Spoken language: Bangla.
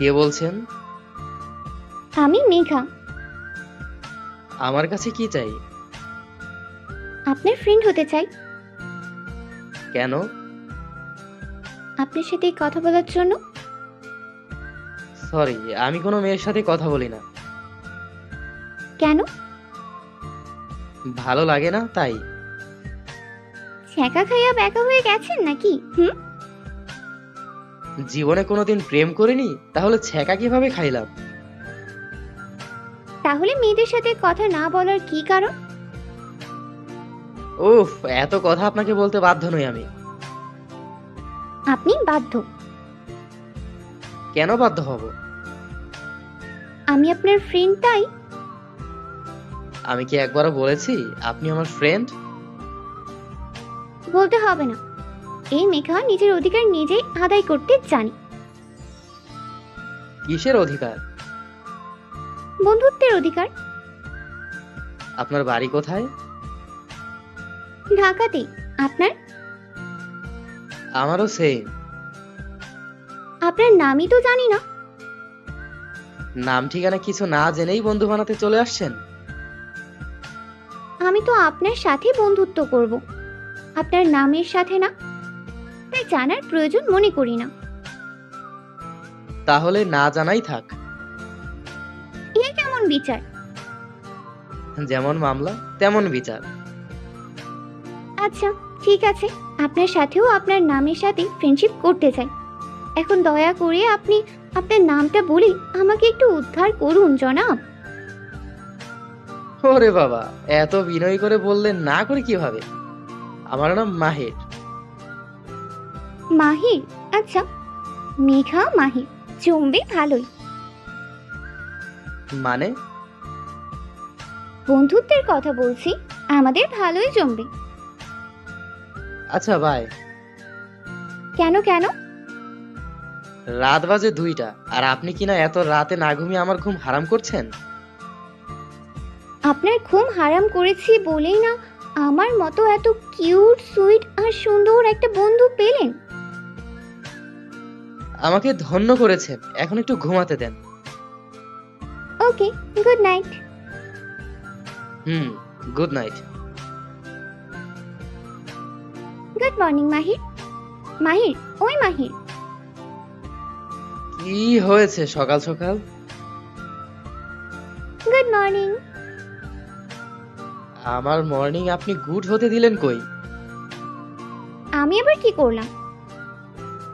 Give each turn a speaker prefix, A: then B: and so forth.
A: কে বলছেন?
B: আমি মেঘা।
A: আমার কাছে কি চাই?
B: আপনার ফ্রেন্ড হতে চাই।
A: কেন?
B: আপনার সাথে কথা বলার জন্য।
A: সরি, আমি কোনো মেয়ের সাথে কথা বলি না।
B: কেন?
A: ভালো লাগে না তাই।
B: ছ্যাঁকা খাইয়া ব্যাকা হয়ে গেছেন নাকি?
A: জীবনে কোনোদিন প্রেম করিনি, তাহলে ছ্যাঁকা কিভাবে খাইলাম?
B: তাহলে মেয়েদের সাথে কথা না বলার কি কারণ?
A: উফ, এত কথা আপনাকে বলতে বাধ্য নই আমি।
B: আপনি বাধ্য।
A: কেন বাধ্য হব?
B: আমি আপনার ফ্রেন্ড তাই।
A: আমি কি একবারও বলেছি আপনি আমার ফ্রেন্ড?
B: বলতে হবে না। এই মেঘা নিজের অধিকার নিজেই আদায় করতে জানি।
A: কিসের অধিকার?
B: বন্ধুত্বের অধিকার।
A: আপনার বাড়ি কোথায়?
B: ঢাকাতেই। আপনার?
A: আমারও সেম।
B: আপনার নামই তো জানি না।
A: নাম ঠিকানা কিছু না জেনেই বন্ধু বানাতে চলে আসছেন?
B: আমি তো আপনার সাথে বন্ধুত্ব করব, আপনার নামের সাথে না। তাই জানার প্রয়োজন মনে করি না।
A: তাহলে না জানাই থাক।
B: এ কেমন বিচার?
A: যেমন মামলা তেমন বিচার।
B: আচ্ছা, ঠিক আছে। আপনার সাথেও আপনার নামের সাথে ফ্রেন্ডশিপ করতে চাই। এখন দয়া করে আপনি আপনার নামটা বলে আমাকে একটু উদ্ধার করুন জনাব।
A: ওরে বাবা, এত বিনয় করে বললেন না করে কিভাবে? আমার নাম মাহির।
B: মাহির? আচ্ছা, মেঘা মাহির জমবে ভালোই।
A: মানে?
B: বন্ধুত্বের কথা বলছি, আমাদের ভালোই জমবে।
A: আচ্ছা বাই।
B: কেন কেন?
A: রাত বাজে 2টা, আর আপনি কিনা এত রাতে না ঘুমিয়ে আমার ঘুম হারাম করছেন।
B: আপনার ঘুম হারাম করেছি বলেই না আমার মতো এত কিউট সুইট আর সুন্দর একটা বন্ধু পেলেন।
A: আমাকে ধন্য করেছেন, এখন একটু ঘুমাতে দেন।
B: ওকে, গুড নাইট।
A: হুম, গুড নাইট।
B: গুড মর্নিং মাহির। মাহির, ওই মাহির।
A: কি হয়েছে সকাল সকাল?
B: Good morning.
A: আমার মর্নিং আপনি গুড হতে দিলেন কই?
B: আমি আবার কি করলাম?